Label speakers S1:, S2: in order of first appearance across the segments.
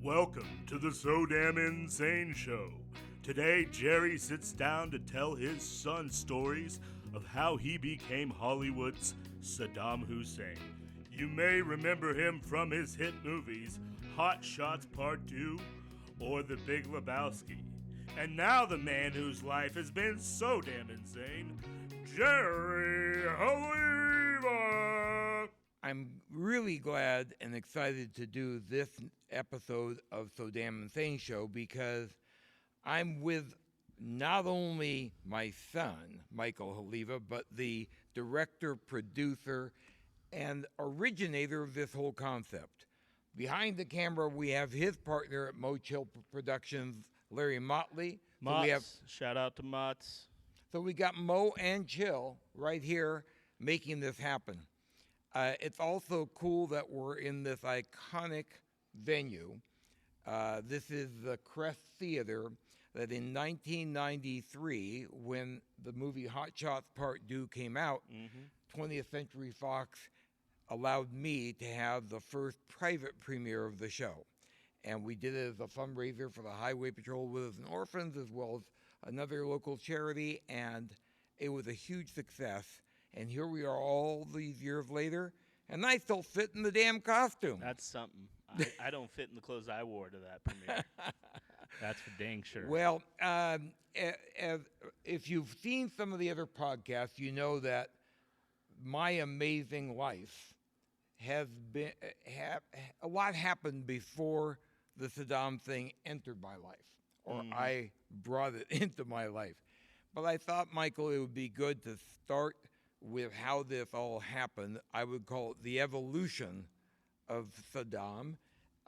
S1: Welcome to the So Damn Insane Show. Today, Jerry sits down to tell his son stories of how he became Hollywood's Saddam Hussein. You may remember him from his hit movies Hot Shots Part 2 or The Big Lebowski. And now the man whose life has been so damn insane, Jerry Haliva.
S2: I'm really glad and excited to do this episode of So Damn Insane Show because I'm with not only my son, Michael Haliva, but the director, producer, and originator of this whole concept. Behind the camera, we have his partner at Mo Chill Productions, Larry Motley.
S3: Shout out to Mott's.
S2: So we got Mo and Chill right here making this happen. It's also cool that we're in this iconic venue. This is the Crest Theater that in 1993, when the movie Hot Shots Part 2 came out, 20th Century Fox allowed me to have the first private premiere of the show. And we did it as a fundraiser for the Highway Patrol Widows and Orphans, as well as another local charity, and it was a huge success. And here we are all these years later, and I still fit in the damn costume.
S3: That's something. I don't fit in the clothes I wore to that premiere. That's for dang sure.
S2: Well, if you've seen some of the other podcasts, you know that my amazing life has been, a lot happened before the Saddam thing entered my life, or I brought it into my life. But I thought, Michael, it would be good to start with how this all happened. I would call it the evolution of Saddam,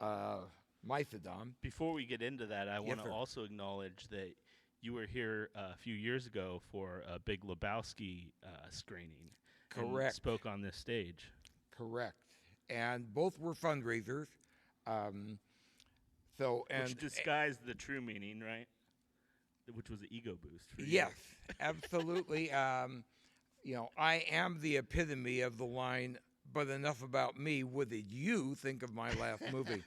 S2: my Saddam.
S3: Before we get into that, I want to
S2: sir.
S3: also acknowledge that you were here a few years ago for a Big Lebowski screening.
S2: Correct.
S3: And spoke on this stage.
S2: Correct. And both were fundraisers.
S3: Which disguised the true meaning, right? Which was an ego boost for you.
S2: Yes, absolutely. I am the epitome of the line, but enough about me. What did you think of my last movie?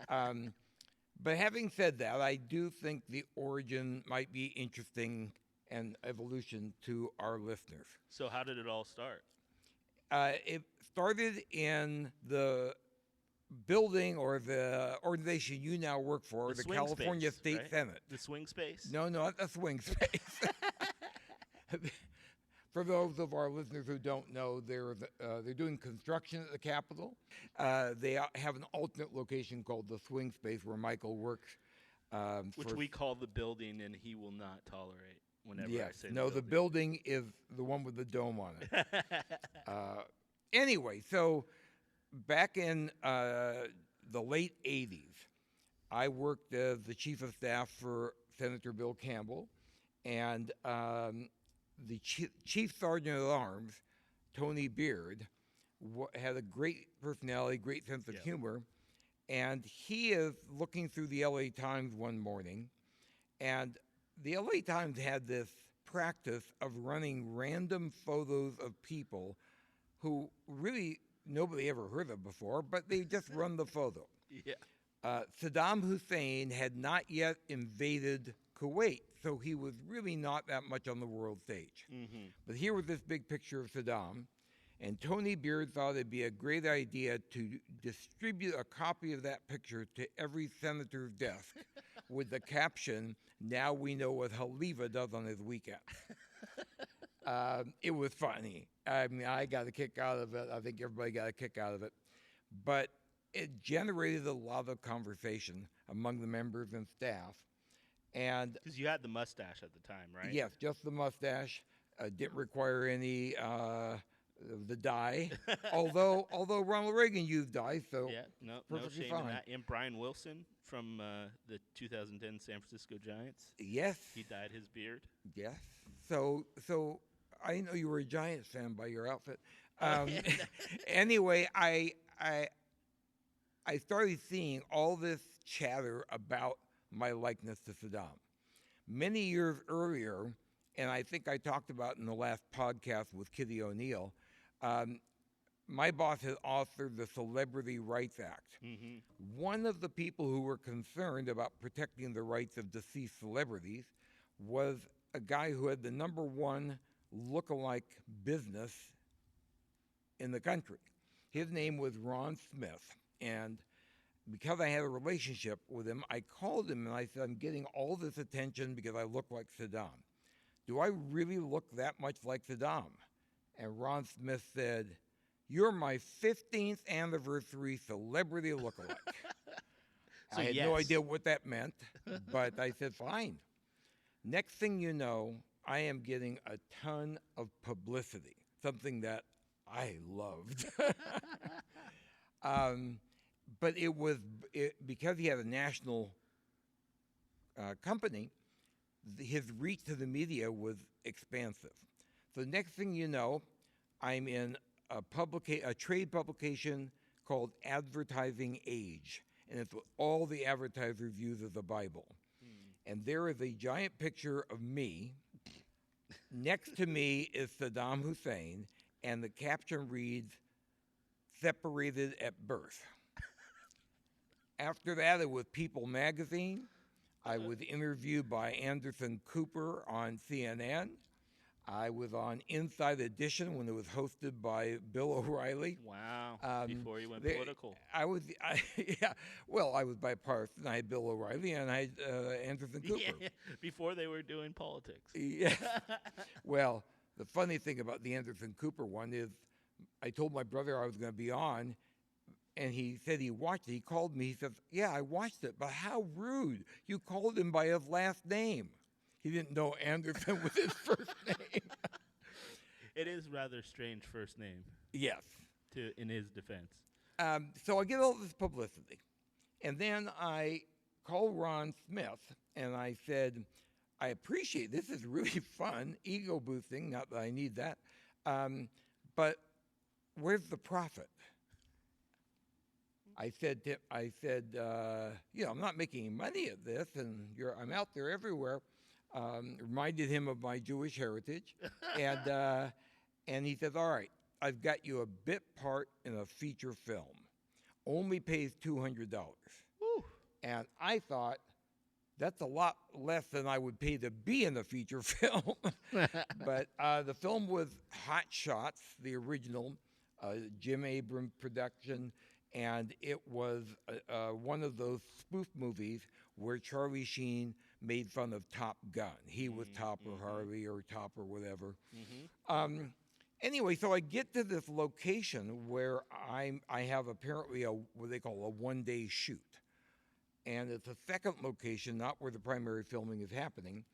S2: But having said that, I do think the origin might be interesting and evolution to our listeners.
S3: So how did it all start?
S2: It started in the building or the organization you now work for, the California
S3: space,
S2: State
S3: right?
S2: Senate.
S3: The swing space?
S2: No, not the swing space. For those of our listeners who don't know, they're doing construction at the Capitol. They have an alternate location called the swing space where Michael works.
S3: Which we call the building, and he will not tolerate whenever I say
S2: the building is the one with the dome on it. Anyway, so back in the late 80s, I worked as the chief of staff for Senator Bill Campbell, and the chief sergeant at arms, Tony Beard, had a great personality, great sense of humor, and he is looking through the LA Times one morning, and the LA Times had this practice of running random photos of people who really nobody ever heard of before, but they just run the photo.
S3: Yeah.
S2: Saddam Hussein had not yet invaded Kuwait, so he was really not that much on the world stage. But here was this big picture of Saddam, and Tony Beard thought it'd be a great idea to distribute a copy of that picture to every senator's desk with the caption, "Now we know what Haliva does on his weekend." It was funny. I mean, I got a kick out of it. I think everybody got a kick out of it. But it generated a lot of conversation among the members and staff. And
S3: because you had the mustache at the time, right?
S2: Yes, just the mustache. Didn't require any the dye. although Ronald Reagan used dye, so
S3: no
S2: perfectly
S3: shame
S2: fine.
S3: in that. And Brian Wilson from the 2010 San Francisco Giants.
S2: Yes,
S3: he dyed his beard.
S2: Yes. So I didn't know you were a Giants fan by your outfit. Anyway, I started seeing all this chatter about my likeness to Saddam. Many years earlier, and I think I talked about in the last podcast with Kitty O'Neill, my boss had authored the Celebrity Rights Act.
S3: Mm-hmm.
S2: One of the people who were concerned about protecting the rights of deceased celebrities was a guy who had the #1 lookalike business in the country. His name was Ron Smith, and because I had a relationship with him, I called him and I said, I'm getting all this attention because I look like Saddam. Do I really look that much like Saddam? And Ron Smith said, you're my 15th anniversary celebrity lookalike.
S3: So
S2: I had no idea what that meant, but I said, fine. Next thing you know, I am getting a ton of publicity, something that I loved. But it was because he had a national company, his reach to the media was expansive. So next thing you know, I'm in a trade publication called Advertising Age, and it's what all the advertisers use as a Bible. And there is a giant picture of me. Next to me is Saddam Hussein, and the caption reads, separated at birth. After that, it was People magazine. I was interviewed by Anderson Cooper on CNN. I was on Inside Edition when it was hosted by Bill O'Reilly.
S3: Wow. Before you went political.
S2: I was bipartisan. I had Bill O'Reilly and I had Anderson Cooper.
S3: Yeah, before they were doing politics.
S2: Yeah. Well, the funny thing about the Anderson Cooper one is I told my brother I was going to be on, and he said he watched it. He called me. He said, yeah, I watched it, but how rude. You called him by his last name. He didn't know Anderson was his first name.
S3: It is rather strange first name.
S2: Yes.
S3: In his defense.
S2: So I get all this publicity. And then I called Ron Smith, and I said, I appreciate this. Is really fun, ego boosting, not that I need that. But where's the profit? I said, I'm not making money at this, and I'm out there everywhere. Reminded him of my Jewish heritage, and he says, all right, I've got you a bit part in a feature film. Only pays $200.
S3: Woo.
S2: And I thought, that's a lot less than I would pay to be in a feature film. But the film was Hot Shots, the original Jim Abrams production, and it was one of those spoof movies where Charlie Sheen made fun of Top Gun. He was Topper Harley or Topper whatever. Anyway, so I get to this location where I have apparently what they call a one-day shoot. And it's a second location, not where the primary filming is happening.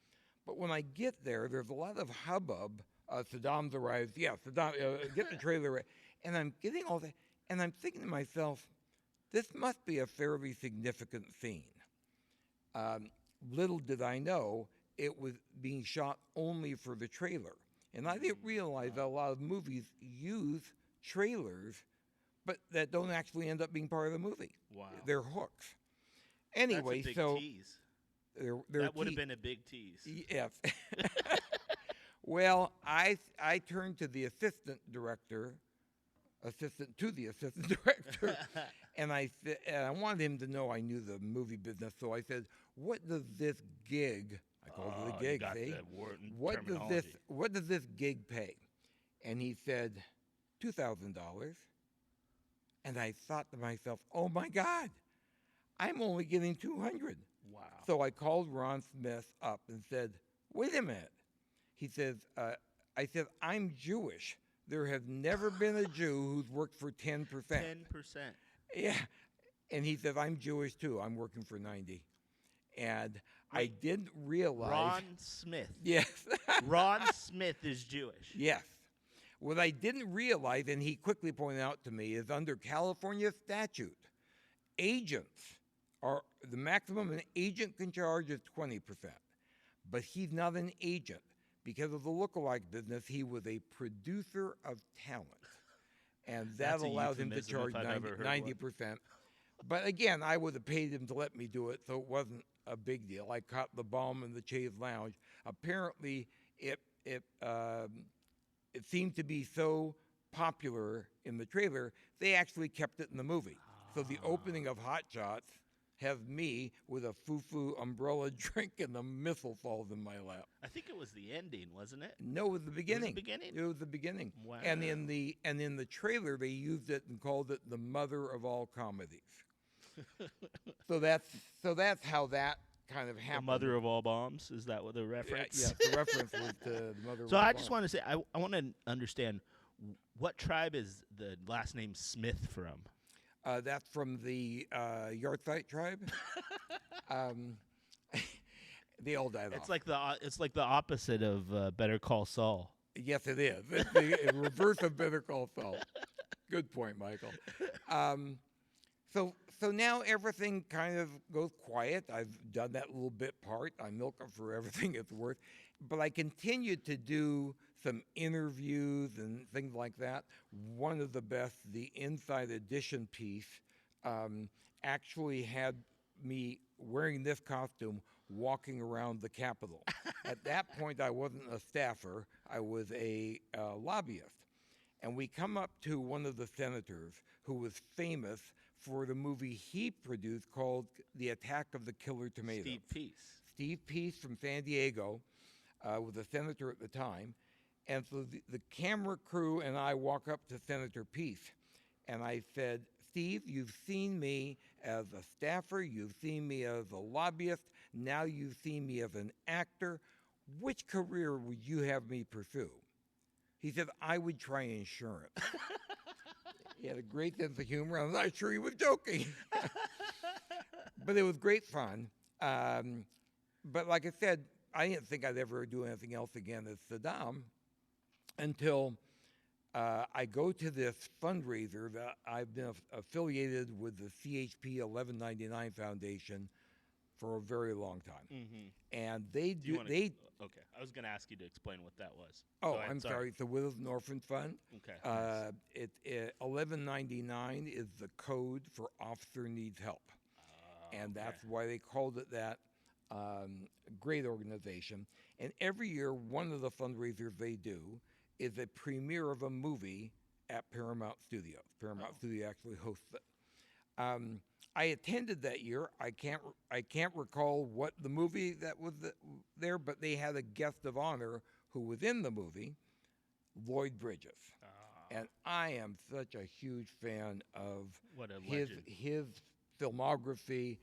S2: But when I get there, there's a lot of hubbub. Saddam's arrived. Yeah, Saddam, get the trailer. And I'm getting all that. And I'm thinking to myself, this must be a fairly significant scene. Little did I know it was being shot only for the trailer. And I didn't realize that a lot of movies use trailers, but that don't actually end up being part of the movie.
S3: Wow.
S2: They're hooks. Anyway,
S3: that's a big
S2: so
S3: tease.
S2: They're
S3: That would have been a big tease.
S2: Yes. Well, I turned to the assistant to the assistant director, and I wanted him to know I knew the movie business. So I said, "What does this gig?" I called it a gig. See, what does this gig pay? And he said, $2,000. And I thought to myself, "Oh my God, I'm only getting $200."
S3: Wow.
S2: So I called Ron Smith up and said, "Wait a minute." He says, I said, "I'm Jewish. There have never been a Jew who's worked for 10%.
S3: 10%.
S2: Yeah. And he says, "I'm Jewish too. I'm working for 90." And I didn't realize.
S3: Ron Smith.
S2: Yes.
S3: Ron Smith is Jewish.
S2: Yes. What I didn't realize, and he quickly pointed out to me, is under California statute, agents are the maximum an agent can charge is 20%. But he's not an agent. Because of the lookalike business, he was a producer of talent. And that allowed him to charge 90%. But again, I would have paid him to let me do it, so it wasn't a big deal. I caught the bomb in the Chaise Lounge. Apparently, it seemed to be so popular in the trailer, they actually kept it in the movie. So the opening of Hot Shots has me with a foo-foo umbrella drink and the missile falls in my lap.
S3: I think it was the ending, wasn't it?
S2: No, it was the beginning.
S3: beginning?
S2: It was the beginning.
S3: Wow.
S2: And in the trailer, they used it and called it the mother of all comedies. so that's how that kind of
S3: The
S2: happened.
S3: mother of all bombs? Is that what the reference?
S2: Yeah, the reference was to the mother of
S3: So
S2: all
S3: I just
S2: bombs.
S3: want to say, I want to understand, what tribe is the last name Smith from?
S2: That's from the Yartzite tribe. They all died
S3: It's
S2: off.
S3: like the opposite of Better Call Saul.
S2: Yes, it is. It's the reverse of Better Call Saul. Good point, Michael. So now everything kind of goes quiet. I've done that little bit part. I milk it for everything it's worth. But I continue to do some interviews and things like that. One of the best, the Inside Edition piece, actually had me wearing this costume walking around the Capitol. At that point, I wasn't a staffer. I was a lobbyist. And we come up to one of the senators who was famous for the movie he produced called The Attack of the Killer Tomatoes.
S3: Steve Peace.
S2: Steve Peace from San Diego was a senator at the time. And so the camera crew and I walk up to Senator Peace. And I said, Steve, you've seen me as a staffer. You've seen me as a lobbyist. Now you've seen me as an actor. Which career would you have me pursue? He said, I would try insurance. He had a great sense of humor. I'm not sure he was joking. But it was great fun. But like I said, I didn't think I'd ever do anything else again as Saddam until I go to this fundraiser that I've been affiliated with the CHP 1199 Foundation for a very long time.
S3: Mm-hmm.
S2: And they
S3: Do you
S2: do,
S3: wanna-
S2: they,
S3: Okay, I was going to ask you to explain what that was.
S2: oh,
S3: Go ahead,
S2: I'm sorry, it's the Widows and Orphans Fund.
S3: Okay. Nice.
S2: 1199 is the code for Officer Needs Help. And
S3: Okay.
S2: that's why they called it that. Great organization. And every year, one of the fundraisers they do is a premiere of a movie at Paramount Studios. Paramount Studio actually hosts it. I attended that year. I can't recall what the movie that was there, but they had a guest of honor who was in the movie, Lloyd Bridges. And I am such a huge fan of
S3: What a
S2: his
S3: legend.
S2: his filmography.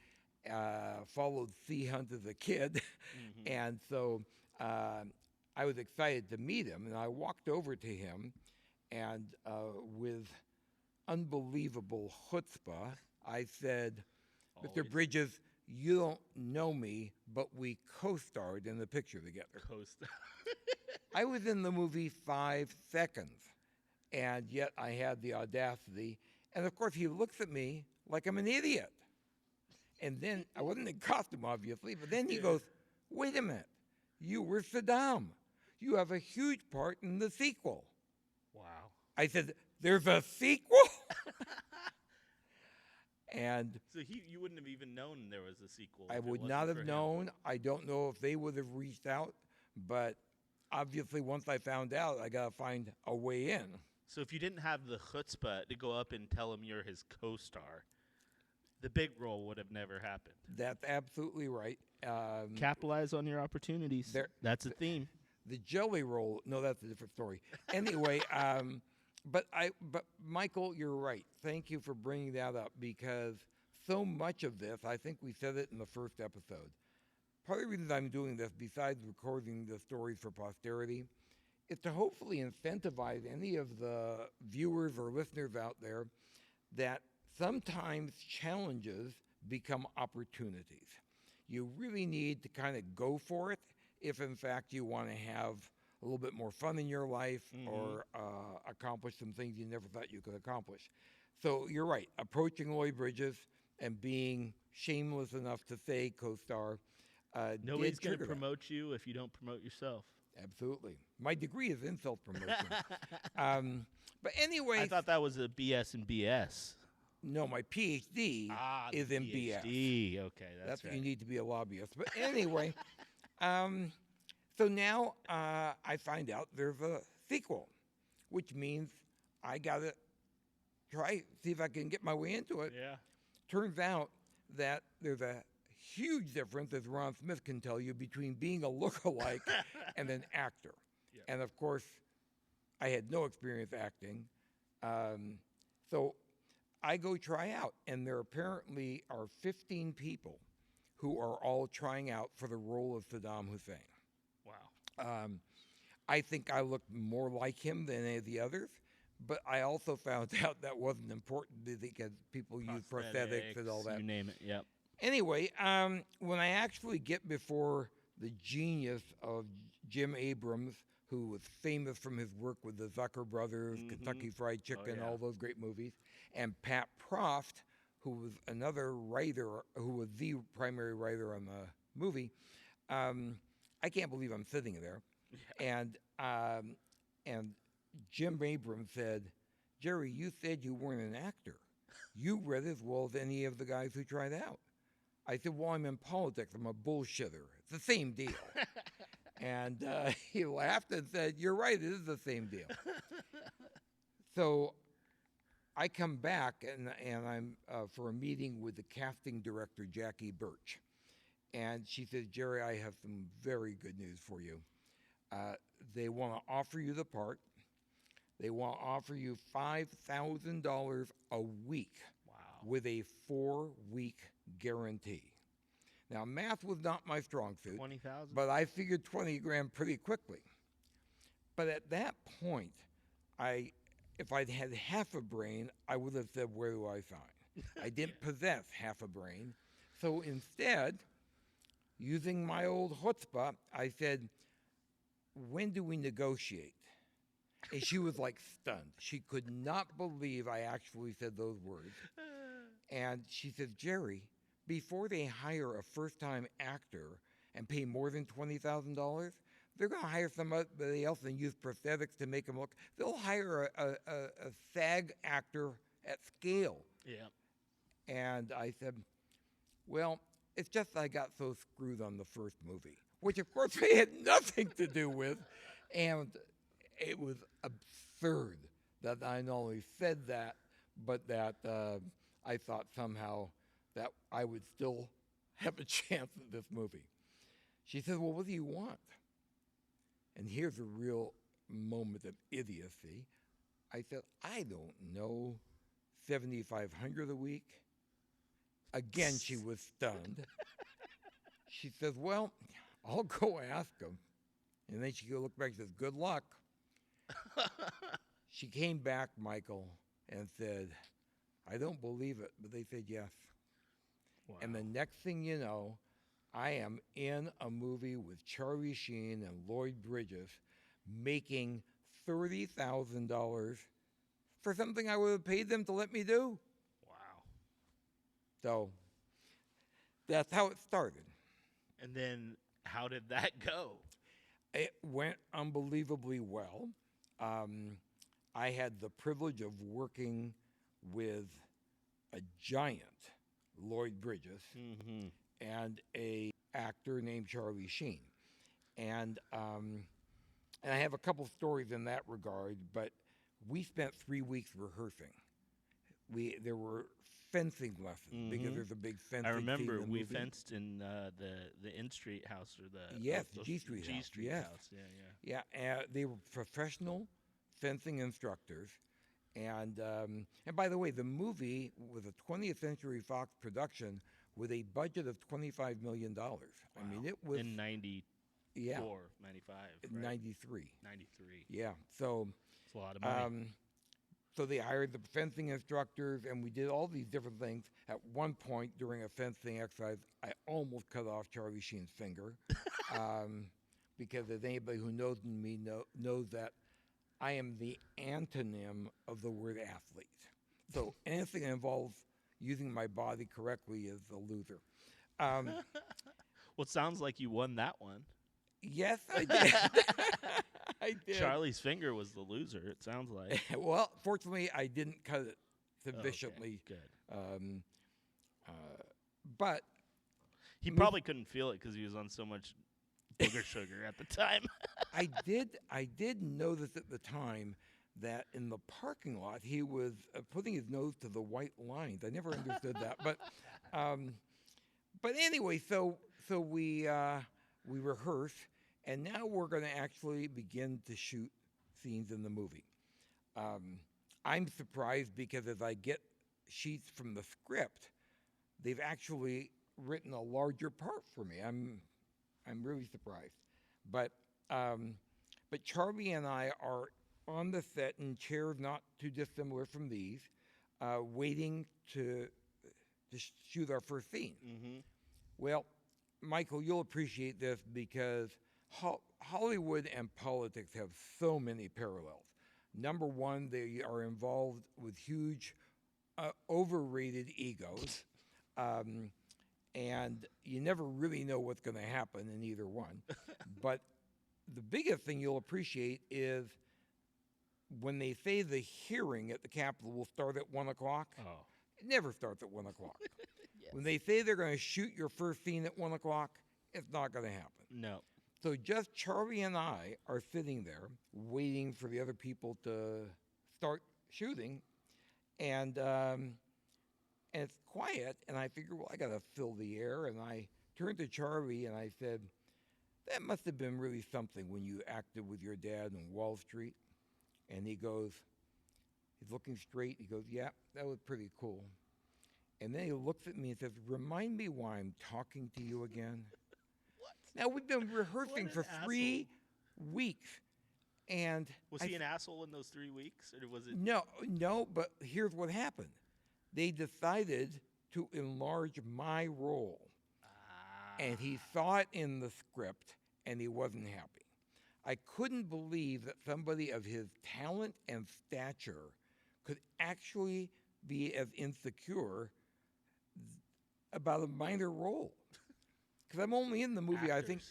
S2: Followed Sea Hunt as a kid,
S3: Mm-hmm.
S2: and so I was excited to meet him. And I walked over to him, and with unbelievable chutzpah, I said, Mr.
S3: Always.
S2: Bridges, you don't know me, but we co-starred in the picture together.
S3: Coast.
S2: I was in the movie 5 seconds, and yet I had the audacity. And of course, he looks at me like I'm an idiot. And then, I wasn't in costume, obviously, but then he goes, wait a minute, you were Saddam. You have a huge part in the sequel.
S3: Wow.
S2: I said, there's a sequel? And
S3: So you wouldn't have even known there was a sequel.
S2: I
S3: if it
S2: would
S3: wasn't
S2: not
S3: for
S2: have
S3: him.
S2: known. I don't know if they would have reached out, but obviously once I found out, I got to find a way in.
S3: So if you didn't have the chutzpah to go up and tell him you're his co-star, the big role would have never happened.
S2: That's absolutely right.
S3: Capitalize on your opportunities.
S2: There-
S3: That's a theme.
S2: The jelly roll, no, that's a different story. Anyway, but Michael, you're right. Thank you for bringing that up because so much of this, I think we said it in the first episode. Part of the reason I'm doing this, besides recording the stories for posterity, is to hopefully incentivize any of the viewers or listeners out there that sometimes challenges become opportunities. You really need to kind of go for it if, in fact, you want to have a little bit more fun in your life or accomplish some things you never thought you could accomplish. So you're right. Approaching Lloyd Bridges and being shameless enough to say co-star.
S3: Nobody's
S2: did
S3: going to
S2: trigger that.
S3: promote you if you don't promote yourself.
S2: Absolutely. My degree is in self-promotion. But anyway,
S3: I thought that was a BS and BS.
S2: no, my PhD is
S3: the
S2: in BS.
S3: PhD. Okay, that's
S2: What
S3: right.
S2: you need to be a lobbyist. But anyway, so now I find out there's a sequel, which means I got to see if I can get my way into it.
S3: Yeah.
S2: Turns out that there's a huge difference, as Ron Smith can tell you, between being a lookalike and an actor.
S3: Yep.
S2: And of course, I had no experience acting. So I go try out, and there apparently are 15 people who are all trying out for the role of Saddam Hussein.
S3: Wow.
S2: I think I looked more like him than any of the others, but I also found out that wasn't important because people use prosthetics and all that.
S3: You name it. Yep.
S2: Anyway, when I actually get before the genius of Jim Abrams, who was famous from his work with the Zucker Brothers, Kentucky Fried Chicken, all those great movies, and Pat Proft, who was another writer, who was the primary writer on the movie, I can't believe I'm sitting there. Yeah. And Jim Abrams said, Jerry, you said you weren't an actor. You read as well as any of the guys who tried out. I said, well, I'm in politics. I'm a bullshitter. It's the same deal. And he laughed and said, you're right, it is the same deal. So I come back, and I'm for a meeting with the casting director, Jackie Birch. And she says, Jerry, I have some very good news for you. They want to offer you the part. They want to offer you $5,000 a week.
S3: Wow.
S2: With a 4-week guarantee. Now, math was not my strong suit.
S3: 20,000.
S2: But I figured 20 grand pretty quickly. But at that point, if I'd had half a brain, I would have said, where do I sign? I didn't possess half a brain. So instead, using my old chutzpah, I said, when do we negotiate? And she was like stunned. She could not believe I actually said those words. And she said, Jerry, before they hire a first-time actor and pay more than $20,000, they're going to hire somebody else and use prosthetics to make them look. They'll hire a SAG actor at scale.
S3: Yeah.
S2: And I said, well, it's just I got so screwed on the first movie, which of course they had nothing to do with. And it was absurd that I not only said that, but that I thought somehow that I would still have a chance at this movie. She said, well, what do you want? And here's a real moment of idiocy. I said, I don't know, $7,500 a week? Again, she was stunned. She says, well, I'll go ask him. And then she looked back and says, good luck. She came back, Michael, and said, I don't believe it, but they said yes.
S3: Wow.
S2: And the next thing you know, I am in a movie with Charlie Sheen and Lloyd Bridges making $30,000 for something I would have paid them to let me do.
S3: Wow.
S2: So that's how it started.
S3: And then how did that go?
S2: It went unbelievably well. I had the privilege of working with a giant, Lloyd Bridges, and a actor named Charlie Sheen. And I have a couple stories in that regard, but we spent 3 weeks rehearsing. There were fencing lessons because there's a big fencing.
S3: I remember
S2: scene in the
S3: we
S2: movie.
S3: fenced in the N Street house or the
S2: the
S3: G
S2: Street house.
S3: Street
S2: Yes.
S3: house. Yeah.
S2: Yeah, they were professional fencing instructors. And by the way, the movie was a 20th Century Fox production with a budget of $25 million.
S3: Wow.
S2: I mean, it was
S3: in 94,
S2: yeah,
S3: 95,
S2: in
S3: right?
S2: 93.
S3: 93.
S2: Yeah, so
S3: It's a lot of money.
S2: so they hired the fencing instructors, and we did all these different things. At one point during a fencing exercise, I almost cut off Charlie Sheen's finger because as anybody who knows me knows that I am the antonym of the word athlete. So anything that involves using my body correctly is a loser.
S3: Well, it sounds like you won that one.
S2: Yes, I did. I did.
S3: Charlie's finger was the loser, it sounds like.
S2: Well, fortunately, I didn't cut it sufficiently.
S3: Okay, good.
S2: But
S3: He probably couldn't feel it because he was on so much booger sugar at the time.
S2: I did notice at the time that in the parking lot he was putting his nose to the white lines. I never understood that, but anyway, so we rehearse, and now we're going to actually begin to shoot scenes in the movie. I'm surprised because as I get sheets from the script, they've actually written a larger part for me. I'm really surprised, but Charlie and I are on the set in chairs not too dissimilar from these, waiting to shoot our first scene.
S3: Mm-hmm.
S2: Well, Michael, you'll appreciate this because Hollywood and politics have so many parallels. Number one, they are involved with huge, overrated egos, and you never really know what's going to happen in either one. But the biggest thing you'll appreciate is when they say the hearing at the Capitol will start at 1 o'clock.
S3: Oh.
S2: It never starts at 1 o'clock.
S3: Yes.
S2: When they say they're going to shoot your first scene at 1 o'clock, it's not going to happen.
S3: No.
S2: So just Charlie and I are sitting there waiting for the other people to start shooting, and it's quiet, and I figure, well, I got to fill the air, and I turned to Charlie and I said, that must have been really something when you acted with your dad on Wall Street. And he goes, he's looking straight, he goes, yeah, that was pretty cool. And then he looks at me and says, remind me why I'm talking to you again.
S3: What?
S2: Now, we've been rehearsing for 3 weeks, and
S3: Was he an asshole in those 3 weeks, or was it?
S2: No, but here's what happened. They decided to enlarge my role, and he saw it in the script, and he wasn't happy. I couldn't believe that somebody of his talent and stature could actually be as insecure about a minor role. Because I'm only in the movie, I think,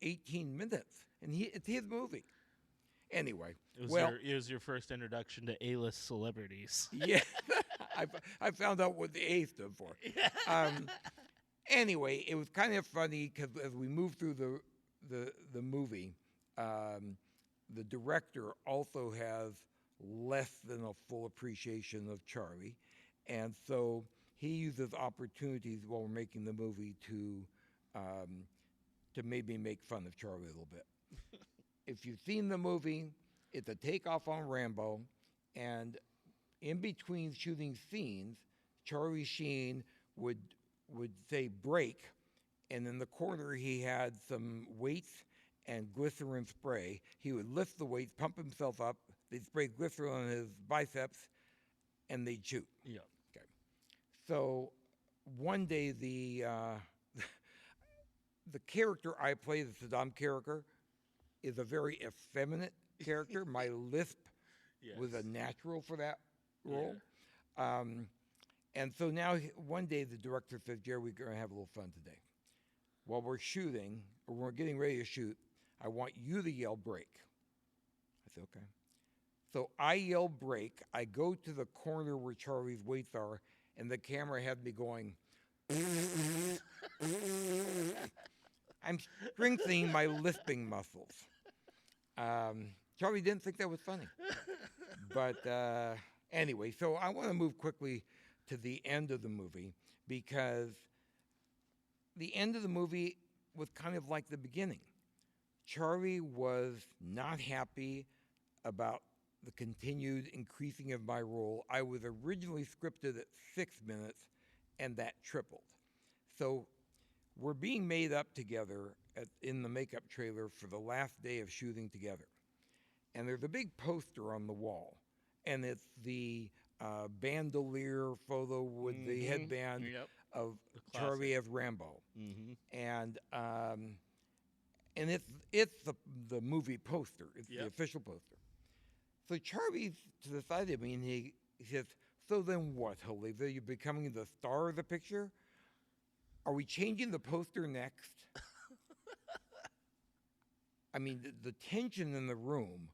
S2: 18 minutes, and it's his movie. Anyway,
S3: It was your first introduction to A-list celebrities.
S2: Yeah, I found out what the A stood for. Anyway, it was kind of funny because as we moved through the movie, the director also has less than a full appreciation of Charlie, and so he uses opportunities while we're making the movie to maybe make fun of Charlie a little bit. If you've seen the movie, it's a takeoff on Rambo, and in between shooting scenes, Charlie Sheen would say break, and in the corner he had some weights and glycerin spray. He would lift the weights, pump himself up, they'd spray glycerin on his biceps, and they'd shoot.
S3: Yeah.
S2: Okay. So one day the character I play, the Saddam character, is a very effeminate character. My lisp was a natural for that role. Yeah. And so now one day the director says, Jerry, we're going to have a little fun today. While we're shooting, or we're getting ready to shoot, I want you to yell break. I said, okay. So I yell break. I go to the corner where Charlie's weights are, and the camera had me going. I'm strengthening my lisping muscles. Charlie didn't think that was funny. But anyway, so I want to move quickly to the end of the movie, because the end of the movie was kind of like the beginning. Charlie was not happy about the continued increasing of my role. I was originally scripted at 6 minutes, and that tripled. So we're being made up together in the makeup trailer for the last day of shooting together. And there's a big poster on the wall, and it's the bandolier photo with the headband of Charlie as Rambo. And it's the movie poster. It's the official poster. So Charlie's to the side of me, and he says, so then what, Olivia? You're becoming the star of the picture? Are we changing the poster next? I mean, the tension in the room,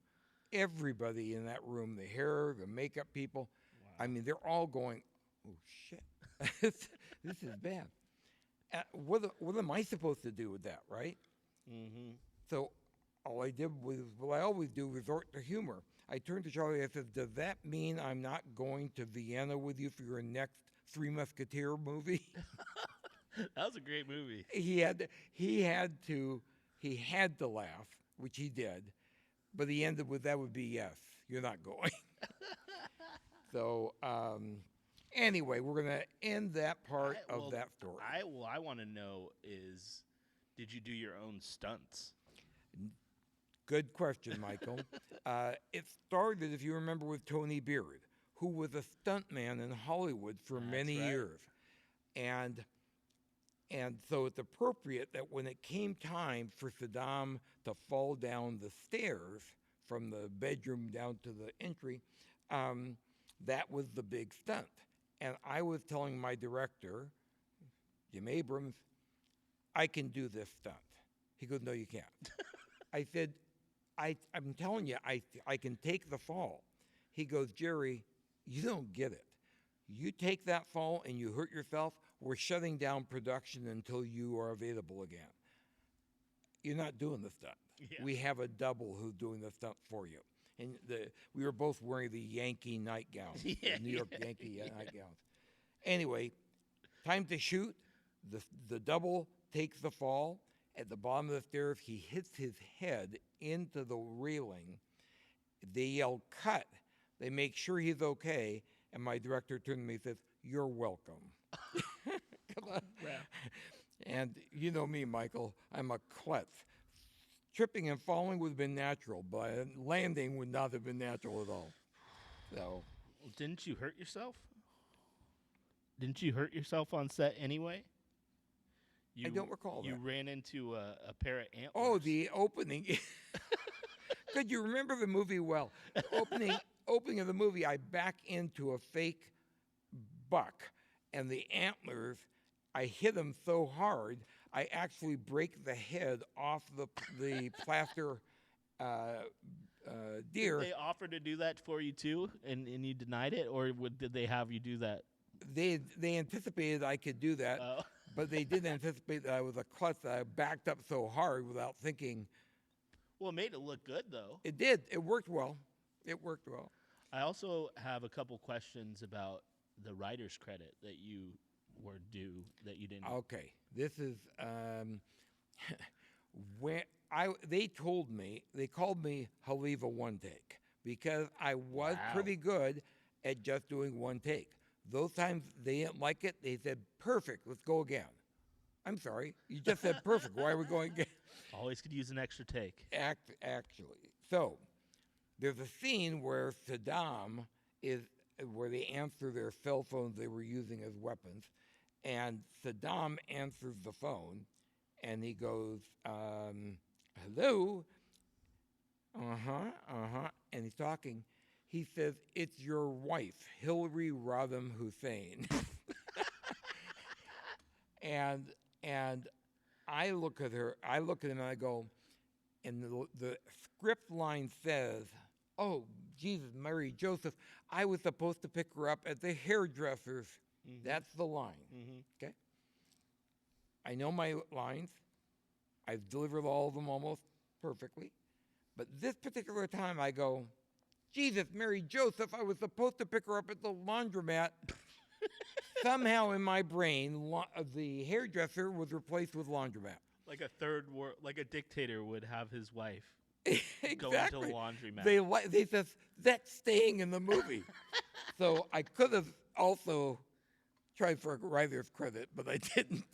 S2: everybody in that room, the hair, the makeup people, I mean, they're all going, oh, shit, this is bad. What am I supposed to do with that, right? So all I did was what I always do, resort to humor. I turned to Charlie. I said, "Does that mean I'm not going to Vienna with you for your next Three Musketeer movie?"
S3: That was a great movie.
S2: He had to laugh, which he did, but he ended with, "That would be yes. You're not going." So anyway, we're gonna end that part of that story.
S3: I want to know is, did you do your own stunts?
S2: Good question, Michael. It started, if you remember, with Tony Beard, who was a stuntman in Hollywood for many years. And so it's appropriate that when it came time for Saddam to fall down the stairs from the bedroom down to the entry, that was the big stunt. And I was telling my director, Jim Abrams, "I can do this stunt." He goes, "No, you can't." I said, I'm telling you, I can take the fall. He goes, "Jerry, you don't get it. You take that fall and you hurt yourself, we're shutting down production until you are available again. You're not doing the stunt.
S3: Yeah.
S2: We have a double who's doing the stunt for you." And we were both wearing the Yankee nightgowns, the New York Yankee nightgowns. Anyway, time to shoot. The double takes the fall. At the bottom of the stairs, he hits his head into the railing. They yell, "Cut." They make sure he's okay. And my director turned to me and says, "You're welcome." Come on.
S3: Wow.
S2: And you know me, Michael. I'm a klutz. Tripping and falling would have been natural, but landing would not have been natural at all. So,
S3: Didn't you hurt yourself? Didn't you hurt yourself on set anyway?
S2: I don't recall
S3: You
S2: that.
S3: ran into a pair of antlers.
S2: Oh, the opening. Could you remember the movie well? Opening of the movie, I back into a fake buck, and the antlers, I hit them so hard, I actually break the head off the plaster deer.
S3: Did they offer to do that for you too, and you denied it, or did they have you do that?
S2: They anticipated I could do that,
S3: Oh.
S2: but they didn't anticipate that I was a klutz, that I backed up so hard without thinking.
S3: Well, it made it look good though.
S2: It did. It worked well. It worked well.
S3: I also have a couple questions about the writer's credit that you were due that you didn't.
S2: Okay, this is when they called me Haliva one take because I was
S3: Wow.
S2: pretty good at just doing one take. Those times they didn't like it, they said, "Perfect, let's go again." I'm sorry, you just said perfect. Why are we going again?
S3: Always could use an extra take.
S2: Actually, so there's a scene where Saddam where they answer their cell phones they were using as weapons, and Saddam answers the phone, and he goes, "Hello." And he's talking. He says, "It's your wife, Hillary Rodham Hussein." and I look at him, and I go, and the script line says, "Oh, Jesus, Mary, Joseph, I was supposed to pick her up at the hairdresser's."
S3: Mhm.
S2: That's the line.
S3: Mhm.
S2: Okay? I know my lines. I've delivered all of them almost perfectly. But this particular time I go, "Jesus, Mary, Joseph, I was supposed to pick her up at the laundromat." Somehow in my brain, the hairdresser was replaced with laundromat.
S3: Like like a dictator would have his wife
S2: Exactly.
S3: go into the laundromat.
S2: They said, "That's staying in the movie." So I could have also tried for a writer's credit, but I didn't.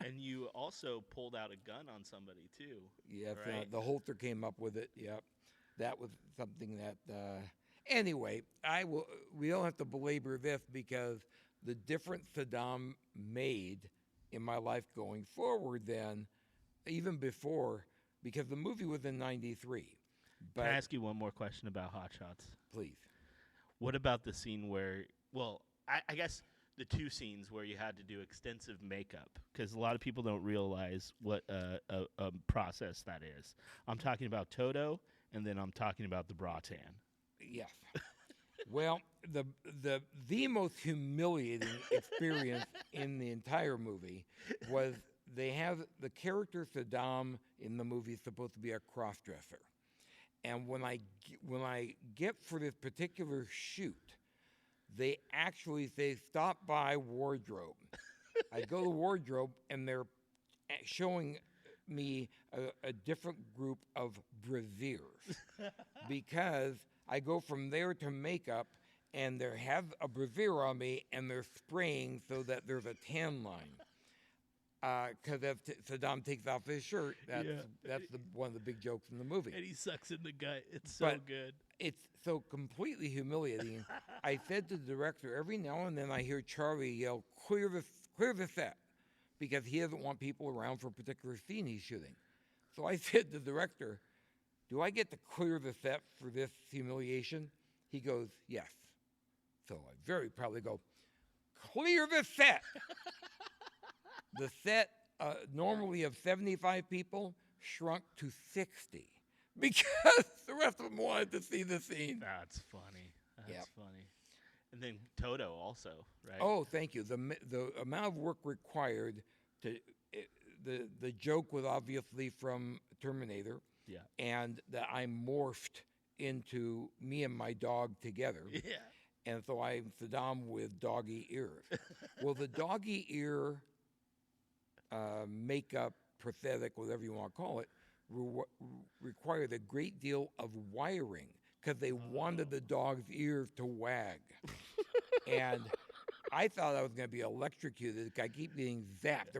S3: And you also pulled out a gun on somebody too.
S2: Yes,
S3: Right.
S2: the Holter came up with it. Yep, that was something that. Anyway, we don't have to belabor this because the difference Saddam made in my life going forward, then, even before, because the movie was in '93. But
S3: Can I ask you one more question about Hot Shots?
S2: please,
S3: What about the scene where, well, I guess the two scenes where you had to do extensive makeup, because a lot of people don't realize what a process that is. I'm talking about Toto, and then I'm talking about the Bratan.
S2: yes. Well, the most humiliating experience in the entire movie was they have the character Saddam in the movie is supposed to be a cross-dresser. And when I get for this particular shoot, they actually say, stop by wardrobe. I go to wardrobe, and they're showing me a different group of brassieres because I go from there to makeup, and they have a brassiere on me, and they're spraying so that there's a tan line. Because if Saddam takes off his shirt, that's one of the big jokes in the movie.
S3: And he sucks in the gut. It's so good.
S2: It's so completely humiliating. I said to the director, every now and then I hear Charlie yell, clear the set, because he doesn't want people around for a particular scene he's shooting. So I said to the director, do I get to clear the set for this humiliation? He goes, yes. So I very proudly go, clear the set. The set, normally of 75 people, shrunk to 60 because the rest of them wanted to see the scene.
S3: That's funny. That's funny. And then Toto also, right?
S2: Oh, thank you. The amount of work required the joke was obviously from Terminator.
S3: Yeah.
S2: And that I morphed into me and my dog together.
S3: Yeah.
S2: And so I'm Saddam with doggy ears. Well, the doggy ear makeup, prosthetic, whatever you want to call it, required a great deal of wiring because they wanted the dog's ears to wag. And I thought I was going to be electrocuted. I keep getting zapped.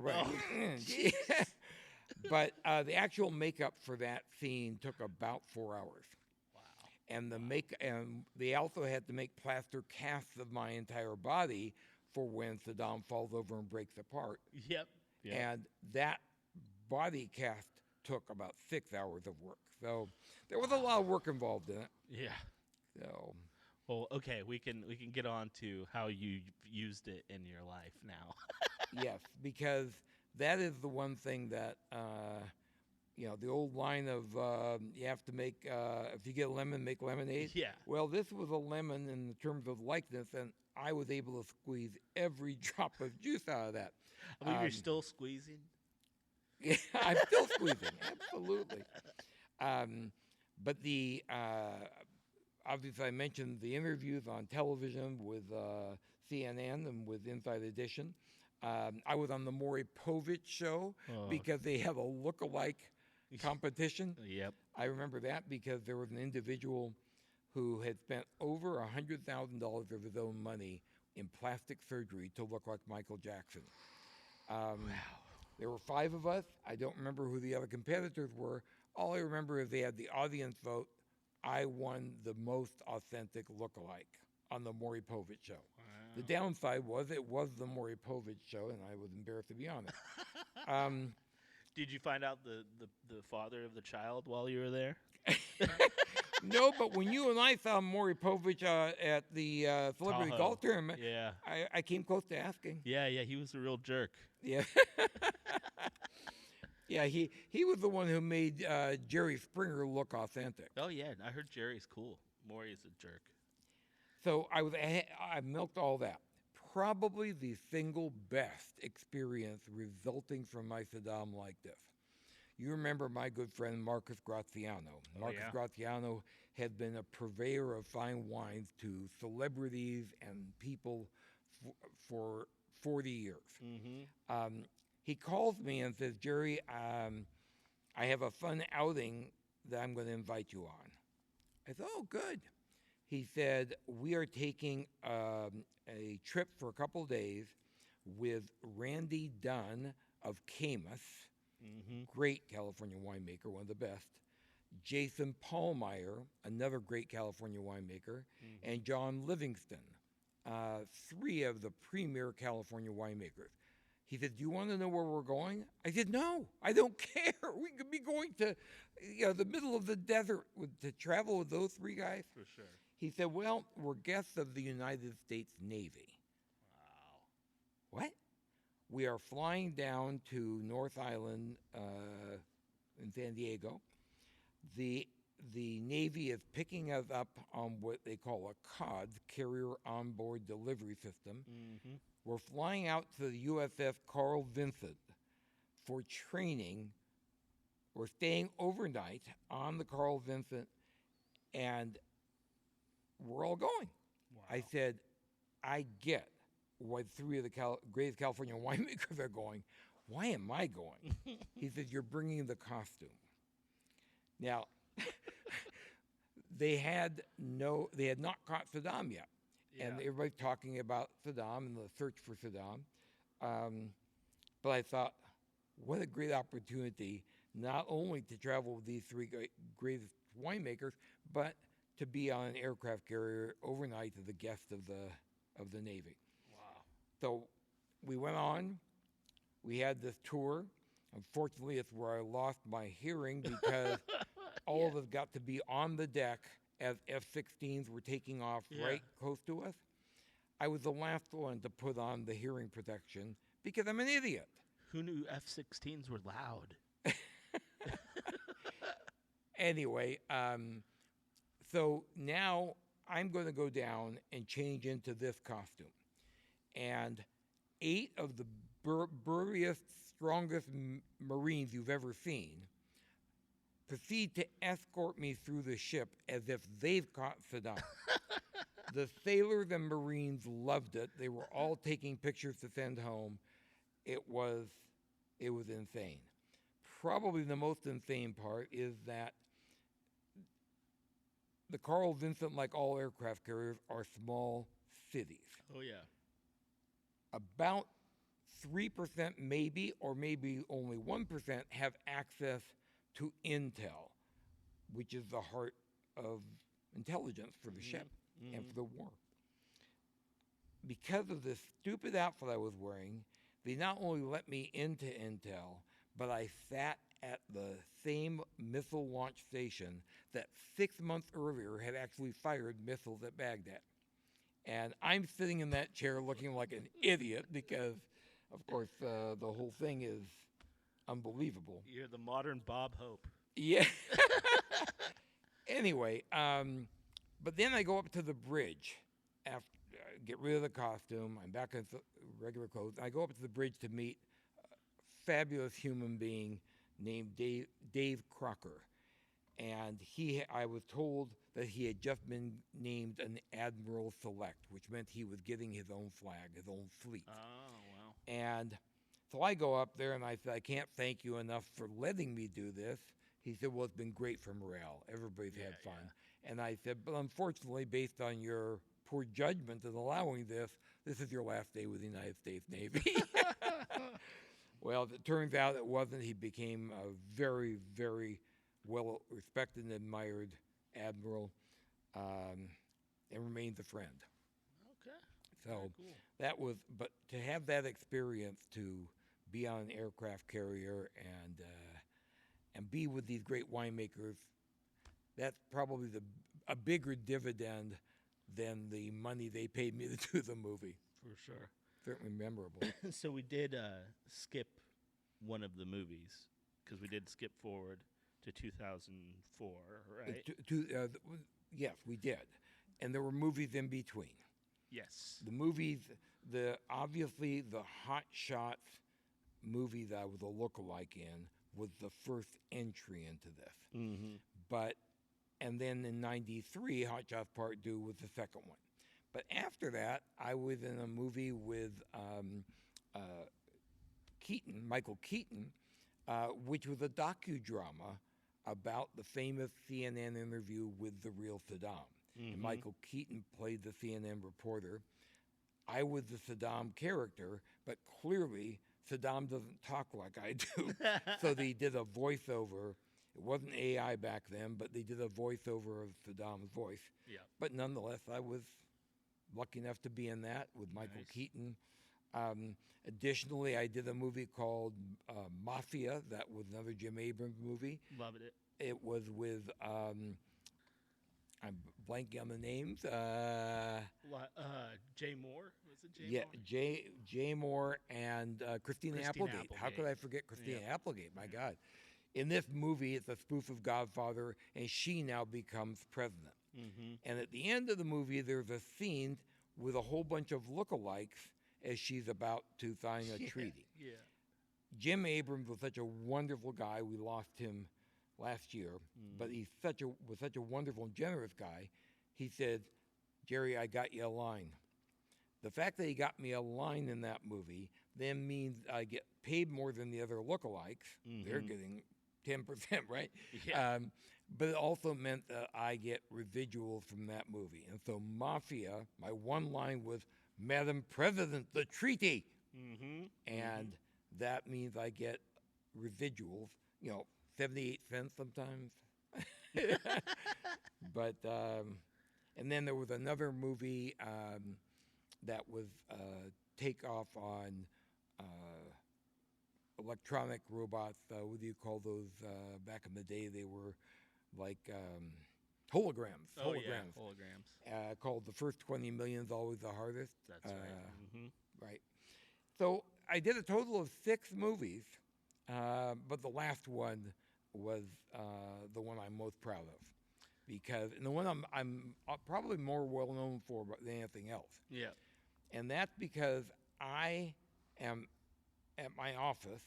S2: But the actual makeup for that scene took about 4 hours.
S3: Wow.
S2: And and they also had to make plaster casts of my entire body for when Saddam falls over and breaks apart.
S3: Yep.
S2: And that body cast took about 6 hours of work. So there was a lot of work involved in it.
S3: Yeah.
S2: So.
S3: Well, okay, we can get on to how you used it in your life now.
S2: Yes, because that is the one thing that, the old line of you have to make, if you get a lemon, make lemonade.
S3: Yeah.
S2: Well, this was a lemon in terms of likeness, and I was able to squeeze every drop of juice out of that.
S3: I believe you're still squeezing.
S2: Yeah, I'm still squeezing, absolutely. But obviously I mentioned the interviews on television with CNN and with Inside Edition. I was on the Maury Povich show because they have a look-alike competition.
S3: Yep.
S2: I remember that because there was an individual who had spent over $100,000 of his own money in plastic surgery to look like Michael Jackson.
S3: Wow.
S2: There were 5 of us. I don't remember who the other competitors were. All I remember is they had the audience vote. I won the most authentic look-alike on the Maury Povich show. Wow. The downside was it was the Maury Povich show, and I was embarrassed to be on it.
S3: Did you find out the father of the child while you were there?
S2: No, but when you and I saw Maury Povich at the Celebrity Golf Tournament,
S3: yeah,
S2: I came close to asking.
S3: Yeah, he was a real jerk.
S2: Yeah. Yeah, he was the one who made Jerry Springer look authentic.
S3: Oh, yeah, I heard Jerry's cool. Maury's a jerk.
S2: So I milked all that. Probably the single best experience resulting from my Saddam like this. You remember my good friend Marcus Graziano. Marcus Graziano had been a purveyor of fine wines to celebrities and people for 40 years. Mm-hmm. He calls me and says, Jerry, I have a fun outing that I'm going to invite you on. I thought, oh, good. He said, we are taking a trip for a couple days with Randy Dunn of Camus, great California winemaker, one of the best, Jason Pallmeyer, another great California winemaker, and John Livingston, 3 of the premier California winemakers. He said, do you want to know where we're going? I said, no, I don't care. We could be going to the middle of the desert to travel with those 3 guys.
S3: For sure.
S2: He said, well, we're guests of the United States Navy. Wow. What? We are flying down to North Island in San Diego. The Navy is picking us up on what they call a CODS, Carrier Onboard Delivery System. Mm-hmm. We're flying out to the USS Carl Vinson for training. We're staying overnight on the Carl Vinson, And we're all going.
S3: Wow.
S2: I said, I get why three of the greatest California winemakers are going. Why am I going? He said, you're bringing the costume. Now, they had not caught Saddam yet. And
S3: Yeah.
S2: everybody's talking about Saddam and the search for Saddam. But I thought, what a great opportunity, not only to travel with these three greatest winemakers, but to be on an aircraft carrier overnight as a guest of the Navy.
S3: Wow.
S2: So we went on. We had this tour. Unfortunately, it's where I lost my hearing because all of us got to be on the deck as F-16s were taking off right close to us. I was the last one to put on the hearing protection because I'm an idiot.
S3: Who knew F-16s were loud?
S2: Anyway, so now I'm going to go down and change into this costume. And 8 of the burliest, strongest Marines you've ever seen proceed to escort me through the ship as if they've caught Saddam. The sailors and Marines loved it. They were all taking pictures to send home. It was insane. Probably the most insane part is that the Carl Vinson, like all aircraft carriers, are small cities.
S3: Oh, yeah.
S2: About 3% maybe, or maybe only 1% have access to intel, which is the heart of intelligence for the ship and for the war. Because of this stupid outfit I was wearing, they not only let me into intel, but I sat at the same missile launch station that 6 months earlier had actually fired missiles at Baghdad. And I'm sitting in that chair looking like an idiot because, of course, the whole thing is unbelievable.
S3: You're the modern Bob Hope.
S2: Yeah. Anyway, but then I go up to the bridge after get rid of the costume. I'm back in regular clothes. I go up to the bridge to meet a fabulous human being named Dave Crocker. And I was told that he had just been named an Admiral Select, which meant he was getting his own flag, his own fleet.
S3: Oh, wow.
S2: And so I go up there and I said, I can't thank you enough for letting me do this. He said, well, it's been great for morale. Everybody's had fun. Yeah. And I said, but unfortunately, based on your poor judgment in allowing this is your last day with the United States Navy. Well, it turns out it wasn't. He became a very, very well-respected and admired admiral and remains a friend.
S3: Okay.
S2: So
S3: very cool.
S2: That was, but to have that experience to be on an aircraft carrier and be with these great winemakers, that's probably a bigger dividend than the money they paid me to do the movie.
S3: For sure.
S2: Certainly memorable.
S3: So we did skip one of the movies because we did skip forward to 2004, right?
S2: Yes, we did. And there were movies in between.
S3: Yes.
S2: The movies, obviously the Hot Shots movie that I was a lookalike in was the first entry into this.
S3: Mm-hmm.
S2: And then in '93, Hot Shots Part 2 was the second one. But after that, I was in a movie with Michael Keaton, which was a docudrama about the famous CNN interview with the real Saddam.
S3: Mm-hmm.
S2: And Michael Keaton played the CNN reporter. I was the Saddam character, but clearly Saddam doesn't talk like I do. So they did a voiceover. It wasn't AI back then, but they did a voiceover of Saddam's voice.
S3: Yeah.
S2: But nonetheless, I was lucky enough to be in that with Michael Keaton. Additionally, I did a movie called Mafia. That was another Jim Abrams movie.
S3: Loved it.
S2: It was with, I'm blanking on the names.
S3: Jay Moore? Was it Jay
S2: Yeah,
S3: Moore?
S2: Jay Moore and Christina Applegate. How could I forget Christina Applegate? My God. In this movie, it's a spoof of Godfather, and she now becomes president.
S3: Mm-hmm.
S2: And at the end of the movie, there's a scene with a whole bunch of lookalikes as she's about to sign a treaty.
S3: Yeah.
S2: Jim Abrams was such a wonderful guy. We lost him last year, but he's was such a wonderful and generous guy. He said, "Jerry, I got you a line." The fact that he got me a line in that movie then means I get paid more than the other lookalikes. They're getting 10%, right?
S3: Yeah.
S2: But it also meant that I get residuals from that movie. And so Mafia, my one line was, "Madam President, the treaty." And that means I get residuals, 78 cents sometimes. But, and then there was another movie that was takeoff on electronic robots. What do you call those? Back in the day, they were like holograms.
S3: Oh, yeah, holograms.
S2: Called The First 20 Million is Always the Hardest.
S3: That's right.
S2: Right. So I did a total of 6 movies, but the last one was the one I'm most proud of. Because, and the one I'm probably more well known for than anything else.
S3: Yeah.
S2: And that's because I am at my office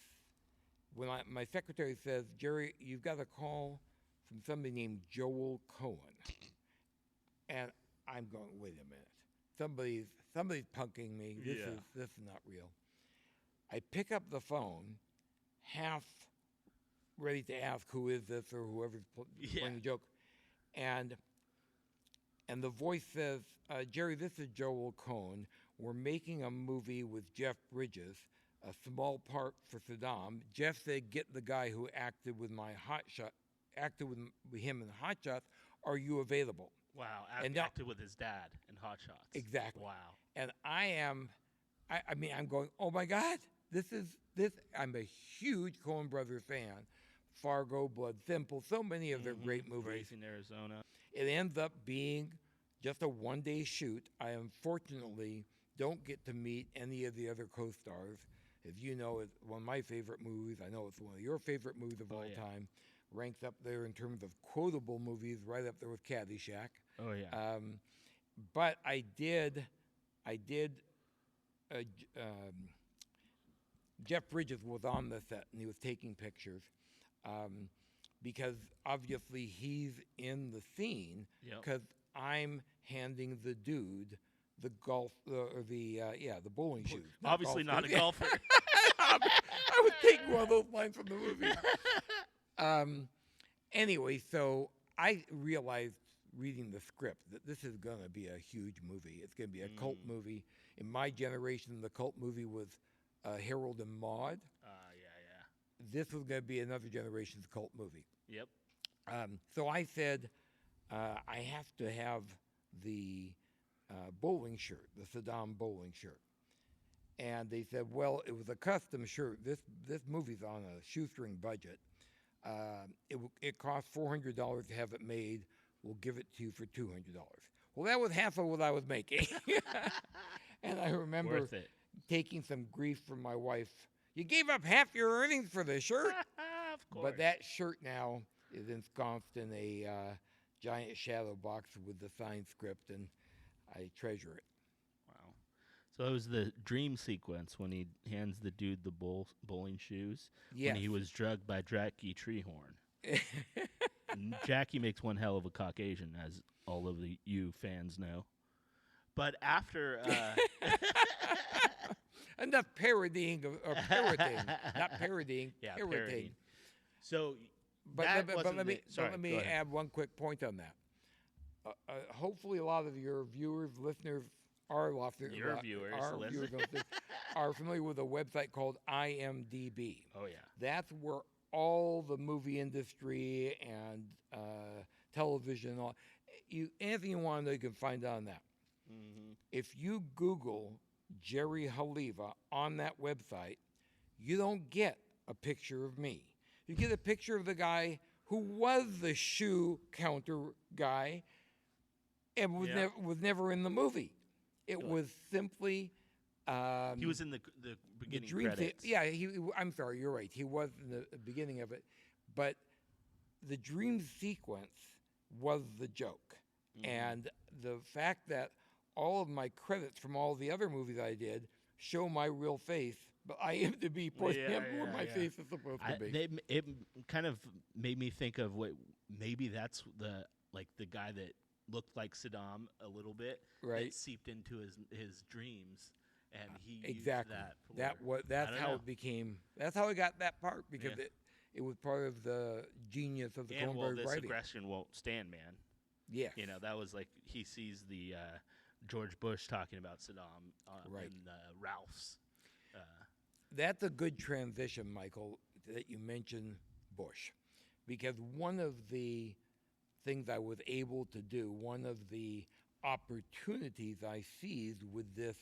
S2: when my secretary says, "Jerry, you've got a call from somebody named Joel Cohen." And I'm going, wait a minute. Somebody's punking me. This is not real. I pick up the phone, half ready to ask who is this or whoever's playing the joke. And the voice says, "Jerry, this is Joel Cohen. We're making a movie with Jeff Bridges, a small part for Saddam." Jeff said, "Get the guy who acted with him in Hot Shots. Are you available?"
S3: Wow.
S2: And
S3: acted with his dad in Hot Shots.
S2: Exactly.
S3: Wow.
S2: And I'm going, oh my God, this. I'm a huge Coen Brothers fan. Fargo, Blood Simple, so many of their great movies.
S3: Raising Arizona.
S2: It ends up being just a one-day shoot. I unfortunately don't get to meet any of the other co-stars. As you know, it's one of my favorite movies. I know it's one of your favorite movies of all time. Ranks up there in terms of quotable movies, right up there with Caddyshack.
S3: Oh yeah.
S2: But I did. Jeff Bridges was on the set and he was taking pictures. Because obviously he's in the scene because I'm handing the dude the the bowling shoes.
S3: Obviously not a golfer.
S2: I was taking one of those lines from the movie. Anyway, so I realized reading the script that this is going to be a huge movie. It's going to be a cult movie. In my generation, the cult movie was Harold and Maude. This was going to be another generation's cult movie.
S3: Yep.
S2: So I said, I have to have the bowling shirt, the Saddam bowling shirt. And they said, well, it was a custom shirt. This movie's on a shoestring budget. It cost $400 to have it made. We'll give it to you for $200. Well, that was half of what I was making. And I remember taking some grief from my wife. You gave up half your earnings for the shirt?
S3: Of course.
S2: But that shirt now is ensconced in a giant shadow box with the signed script, and I treasure it.
S3: Wow. So it was the dream sequence when he hands the dude the bowling shoes when he was drugged by Jackie Treehorn. And Jackie makes one hell of a Caucasian, as all of you fans know. But after...
S2: Enough parodying or parroting, not parodying, parroting.
S3: So,
S2: but let me add one quick point on that. Hopefully, a lot of your viewers, listeners, are familiar with a website called IMDb.
S3: Oh yeah,
S2: that's where all the movie industry and television, anything you want to know, you can find on that. If you Google Jerry Haliva on that website, you don't get a picture of me. You get a picture of the guy who was the shoe counter guy and was never in the movie. It was simply...
S3: he was in the beginning credits.
S2: I'm sorry, you're right. He was in the beginning of it. But the dream sequence was the joke. And the fact that all of my credits from all the other movies I did show my real face but I am to be put
S3: Yeah,
S2: him where
S3: yeah,
S2: my
S3: yeah.
S2: face is supposed to be.
S3: It kind of made me think of what maybe that's the guy that looked like Saddam a little bit,
S2: Right.
S3: that seeped into his dreams, and he
S2: Exactly.
S3: used that. I
S2: That's
S3: don't
S2: how
S3: know.
S2: it became. That's how I got that part because
S3: Yeah.
S2: it was part of the genius of the
S3: And well,
S2: Cronenberg
S3: this
S2: writing.
S3: aggression won't stand, man.
S2: Yes.
S3: You know, that was like he sees the George Bush talking about Saddam
S2: Right.
S3: in Ralph's.
S2: That's a good transition, Michael, that you mentioned Bush, because one of the things I was able to do, one of the opportunities I seized with this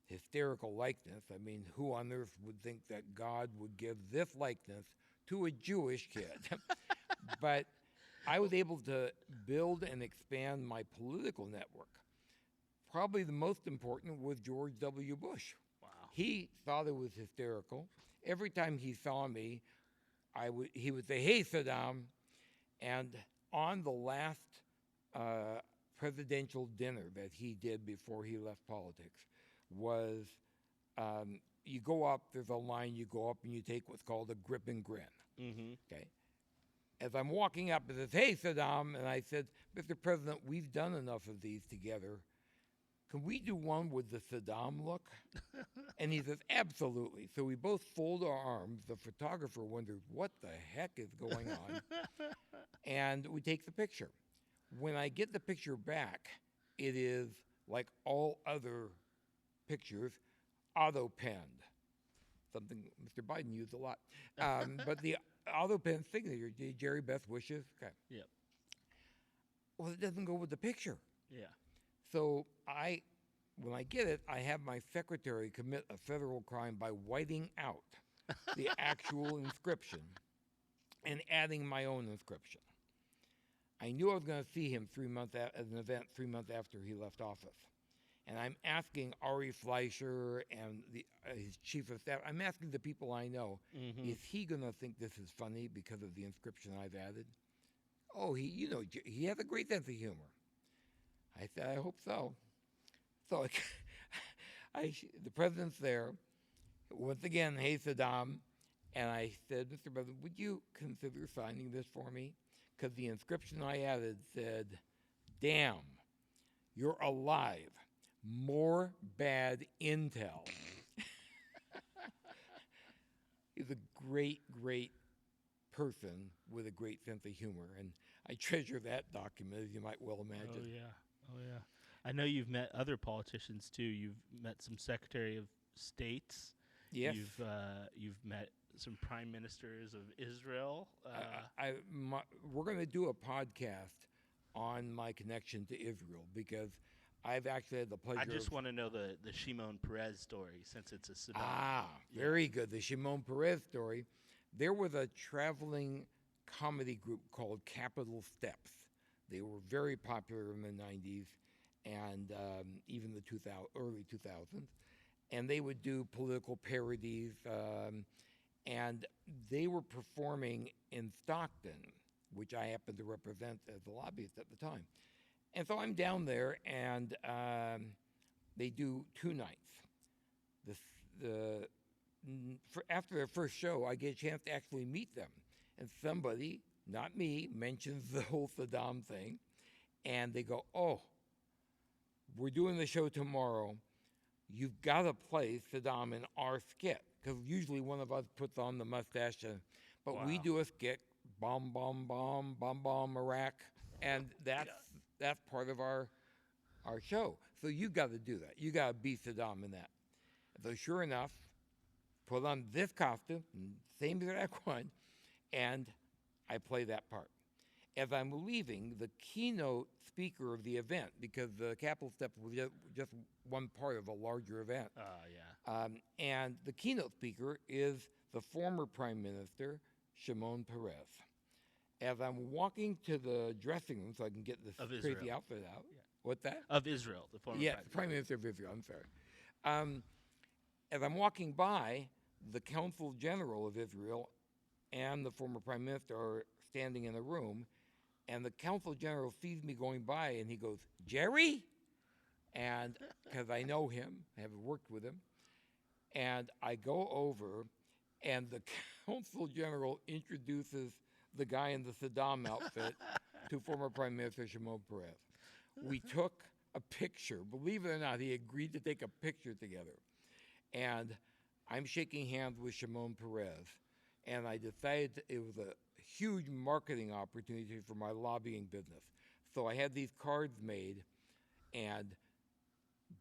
S2: hysterical likeness. I mean, who on earth would think that God would give this likeness to a Jewish kid? But I was able to build and expand my political network. Probably the most important was George W. Bush.
S3: Wow.
S2: He thought it was hysterical. Every time he saw me, he would say, "Hey, Saddam." And on the last presidential dinner that he did before he left politics was you go up, there's a line, you go up and you take what's called a grip and grin.
S3: Mm-hmm.
S2: Okay. As I'm walking up, it says, "Hey, Saddam." And I said, "Mr. President, we've done enough of these together. Can we do one with the Saddam look?" And he says, "Absolutely." So we both fold our arms. The photographer wonders, what the heck is going on? And we take the picture. When I get the picture back, it is like all other pictures, auto-penned. Something Mr. Biden used a lot. But the auto-pen signature, Jerry, best wishes. Okay.
S3: Yep.
S2: Well, it doesn't go with the picture.
S3: Yeah.
S2: So when I get it, I have my secretary commit a federal crime by whiting out the actual inscription and adding my own inscription. I knew I was going to see him at an event 3 months after he left office. And I'm asking Ari Fleischer and his chief of staff, I'm asking the people I know, is he going to think this is funny because of the inscription I've added? Oh, he has a great sense of humor. I said, I hope so. So the president's there. Once again, "Hey, Saddam." And I said, "Mr. President, would you consider signing this for me?" Because the inscription I added said, "Damn, you're alive. More bad intel." He's a great, great person with a great sense of humor. And I treasure that document, as you might well imagine.
S3: Oh yeah. Oh yeah. I know you've met other politicians too. You've met some Secretary of States.
S2: Yes.
S3: You've met some prime ministers of Israel.
S2: We're going to do a podcast on my connection to Israel because I've actually had the pleasure.
S3: I just want to know the Shimon Peres story since it's a Saddam.
S2: Very good. The Shimon Peres story. There was a traveling comedy group called Capital Steps. They were very popular in the 90s and even the early 2000s. And they would do political parodies. And they were performing in Stockton, which I happened to represent as a lobbyist at the time. And so I'm down there, and they do 2 nights. After their first show, I get a chance to actually meet them. And somebody, not me, mentions the whole Saddam thing. And they go, "Oh, we're doing the show tomorrow. You've got to play Saddam in our skit." Because usually one of us puts on the mustache. But we do a skit, bomb, bomb, bomb, bomb, bomb, Iraq. And that's part of our show. So you got to do that. You got to be Saddam in that. So sure enough, put on this costume, same exact one, and I play that part. As I'm leaving, the keynote speaker of the event, because the Capitol Steps was just one part of a larger event.
S3: Yeah.
S2: And the keynote speaker is the former Prime Minister, Shimon Peres. As I'm walking to the dressing room so I can get this
S3: Of
S2: crazy
S3: Israel.
S2: outfit out. Yeah. What's that?
S3: Of Israel, the former
S2: Yeah, the Prime Minister of Israel, I'm sorry. As I'm walking by, the Consul General of Israel and the former Prime Minister are standing in a room, and the Consul General sees me going by, and he goes, "Jerry?" And because I know him, I have worked with him, And I go over, and the consul general introduces the guy in the Saddam outfit to former Prime Minister Shimon Peres. We took a picture. Believe it or not, he agreed to take a picture together. And I'm shaking hands with Shimon Peres, and I decided it was a huge marketing opportunity for my lobbying business. So I had these cards made, and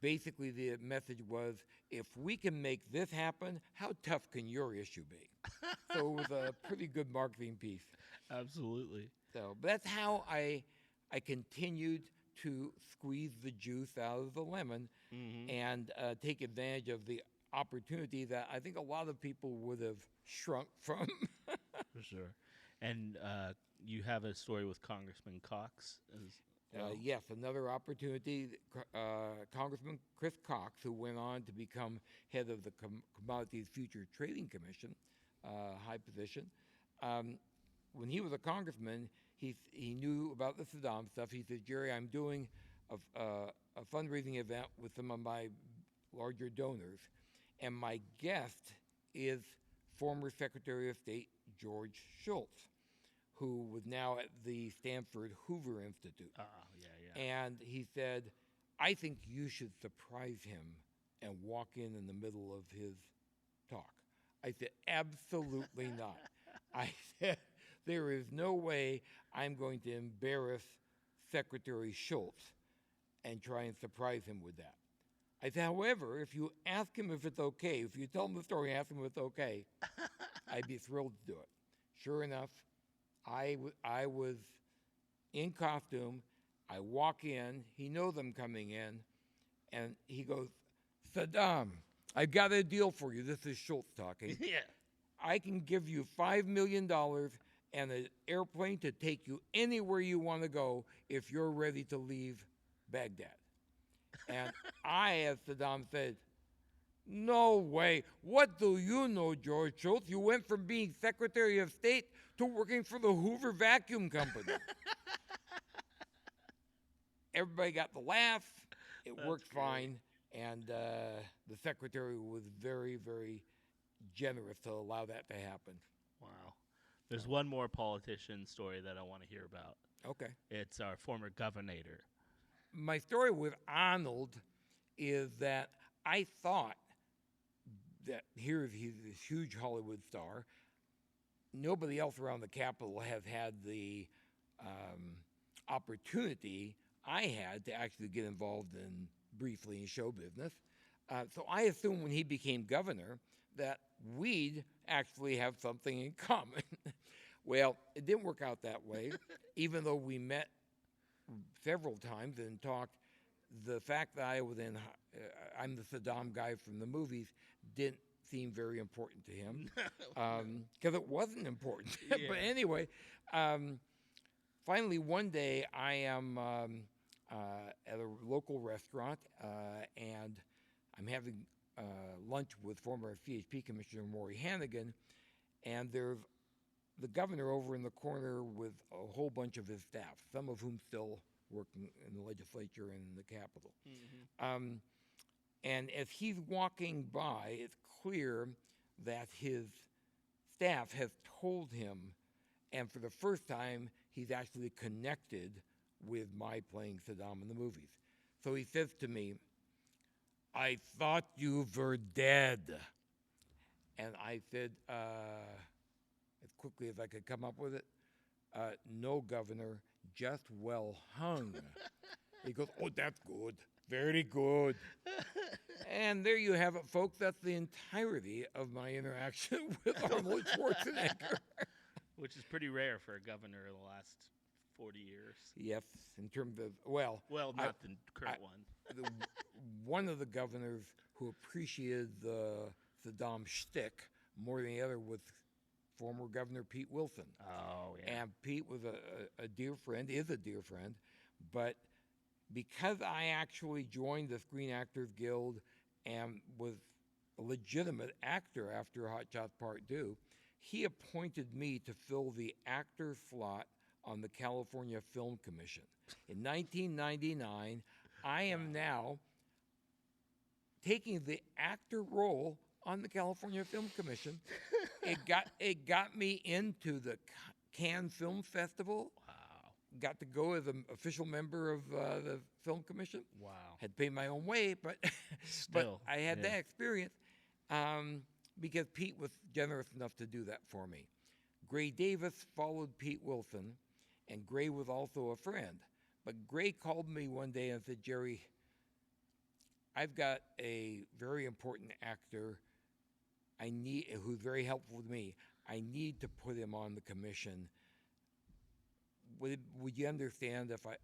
S2: basically the message was, if we can make this happen, how tough can your issue be? So it was a pretty good marketing piece.
S3: Absolutely.
S2: So but that's how I continued to squeeze the juice out of the lemon and take advantage of the opportunity that I think a lot of people would have shrunk from.
S3: For sure. And you have a story with Congressman Cox as well?
S2: Yes, another opportunity. Congressman Chris Cox, who went on to become head of the Commodities Future Trading Commission, high position. When he was a congressman, he knew about the Saddam stuff. He said, Jerry, I'm doing a fundraising event with some of my larger donors, and my guest is former Secretary of State George Schultz, who was now at the Stanford Hoover Institute. And he said, I think you should surprise him and walk in the middle of his talk. I said, absolutely not. I said, there is no way I'm going to embarrass Secretary Schultz and try and surprise him with that. I said, however, if you ask him if it's okay, if you tell him the story and ask him if it's okay, I'd be thrilled to do it. Sure enough, I was in costume. I walk in. He knows I'm coming in. And he goes, Saddam, I've got a deal for you. This is Schultz talking.
S3: Yeah.
S2: I can give you $5 million and an airplane to take you anywhere you want to go if you're ready to leave Baghdad. And I, as Saddam said, no way. What do you know, George Schultz? You went from being Secretary of State to working for the Hoover Vacuum Company. Everybody got the laugh. It worked fine. And the secretary was very, very generous to allow that to happen.
S3: Wow. There's one more politician story that I want to hear about.
S2: Okay.
S3: It's our former governor.
S2: My story with Arnold is that I thought that he's this huge Hollywood star. Nobody else around the Capitol has had the opportunity I had to actually get involved in briefly in show business. So I assumed when he became governor that we'd actually have something in common. Well, it didn't work out that way. Even though we met several times and talked, the fact that I'm the Saddam guy from the movies didn't seem very important to him because it wasn't important.
S3: Yeah.
S2: But anyway, finally one day I am at a local restaurant and I'm having lunch with former CHP Commissioner Maury Hannigan, and there's the governor over in the corner with a whole bunch of his staff, some of whom still work in the legislature and in the Capitol. Mm-hmm. And as he's walking by, it's clear that his staff has told him, and for the first time, he's actually connected with my playing Saddam in the movies. So he says to me, I thought you were dead. And I said, as quickly as I could come up with it, no, Governor, just well hung. He goes, oh, that's good. Very good. And there you have it, folks. That's the entirety of my interaction with Arnold Schwarzenegger.
S3: Which is pretty rare for a governor in the last 40 years.
S2: Yes, in terms of, well,
S3: not the current one.
S2: One of the governors who appreciated the Saddam shtick more than the other was former Governor Pete Wilson.
S3: Oh, yeah.
S2: And Pete was a dear friend, is a dear friend, but because I actually joined the Screen Actors Guild and was a legitimate actor after Hot Shots Part 2, he appointed me to fill the actor slot on the California Film Commission. In 1999, I am now taking the actor role on the California Film Commission. It got me into the Cannes Film Festival.
S3: Wow.
S2: Got to go as an official member of the Film Commission.
S3: Wow.
S2: Had to pay my own way, but
S3: Still,
S2: I had
S3: yeah.
S2: that experience because Pete was generous enough to do that for me. Gray Davis followed Pete Wilson, and Gray was also a friend. But Gray called me one day and said, Jerry, I've got a very important actor who's very helpful to me. I need to put him on the commission. Would you understand if I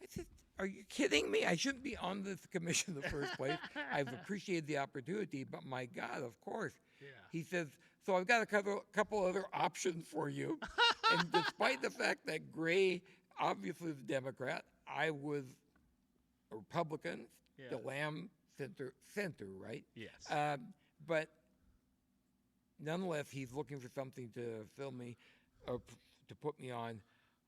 S2: said, are you kidding me? I shouldn't be on this commission in the first place. I've appreciated the opportunity, but my God, of course.
S3: Yeah.
S2: He says, so I've got a couple other options for you. And despite the fact that Gray obviously was a Democrat, I was a Republican,
S3: Yeah.
S2: the Lamb center, right?
S3: Yes.
S2: But nonetheless, he's looking for something to film me or to put me on.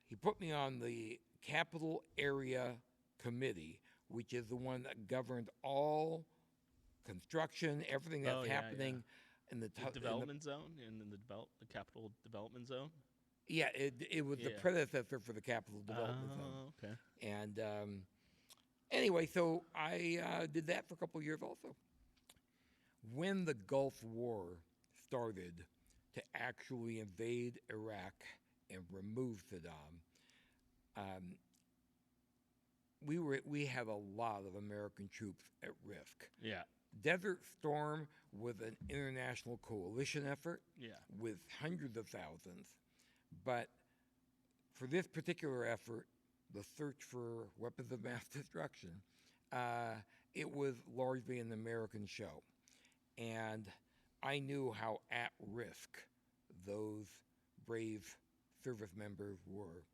S2: He put me on the Capital Area Committee, which is the one that governed all construction, everything that's happening in the
S3: development zone and in the capital development zone.
S2: Yeah, it was the predecessor for the Capital Development Zone.
S3: Okay.
S2: And anyway, so I did that for a couple of years also. When the Gulf War started to actually invade Iraq and remove Saddam, we had a lot of American troops at risk.
S3: Yeah.
S2: Desert Storm was an international coalition effort
S3: Yeah.
S2: with hundreds of thousands. But for this particular effort, the search for weapons of mass destruction, it was largely an American show. And I knew how at risk those brave service members were.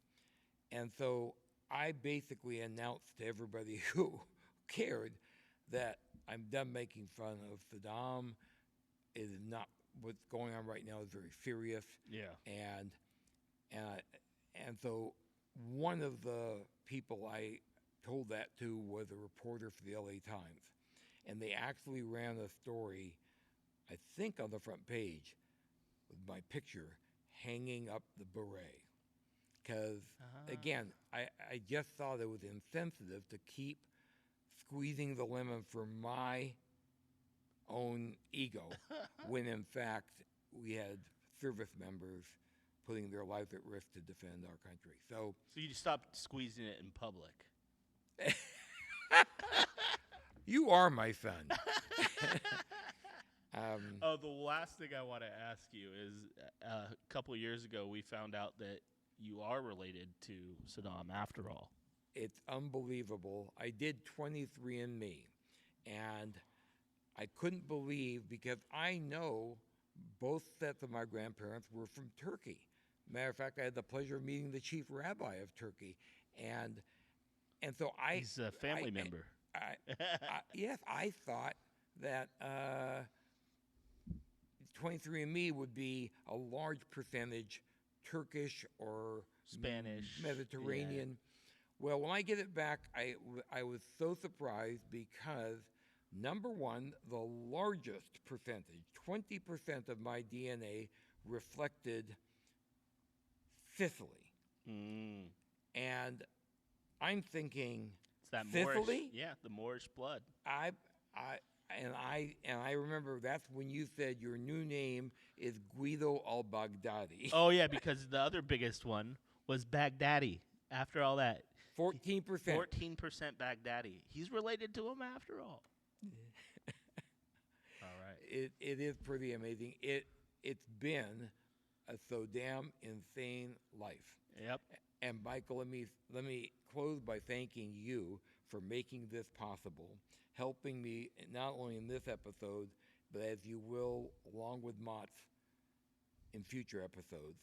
S2: And so I basically announced to everybody who cared that I'm done making fun of Saddam. It is not, what's going on right now is very serious.
S3: Yeah.
S2: And so one of the people I told that to was a reporter for the LA Times. And they actually ran a story, I think on the front page, with my picture hanging up the beret. Because, again, I just thought it was insensitive to keep squeezing the lemon for my own ego when, in fact, we had service members putting their lives at risk to defend our country. So
S3: you stopped squeezing it in public.
S2: You are my son.
S3: The last thing I want to ask you is a couple of years ago, we found out that you are related to Saddam after all.
S2: It's unbelievable. I did 23andMe, and I couldn't believe because I know both sets of my grandparents were from Turkey. Matter of fact, I had the pleasure of meeting the chief rabbi of Turkey, and so
S3: He's a family member.
S2: Yes, I thought that 23andMe would be a large percentage Turkish or
S3: Spanish,
S2: Mediterranean.
S3: yeah.
S2: Well, when I get it back, I was so surprised because, number one, the largest percentage, 20% of my DNA reflected Sicily.
S3: Mm.
S2: And I'm thinking,
S3: It's that
S2: Sicily?
S3: Moorish, the Moorish blood.
S2: I remember that's when you said your new name is Guido al-Baghdadi.
S3: Oh yeah, because the other biggest one was Baghdadi. After all that,
S2: 14%.
S3: 14% Baghdadi. He's related to him after all. All right.
S2: It is pretty amazing. It's been a so damn insane life.
S3: Yep.
S2: And Michael, let me close by thanking you for making this possible, helping me not only in this episode, but as you will, along with Mott's, in future episodes.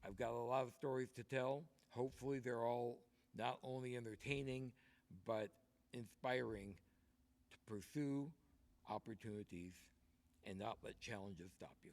S2: I've got a lot of stories to tell. Hopefully they're all not only entertaining, but inspiring to pursue opportunities and not let challenges stop you.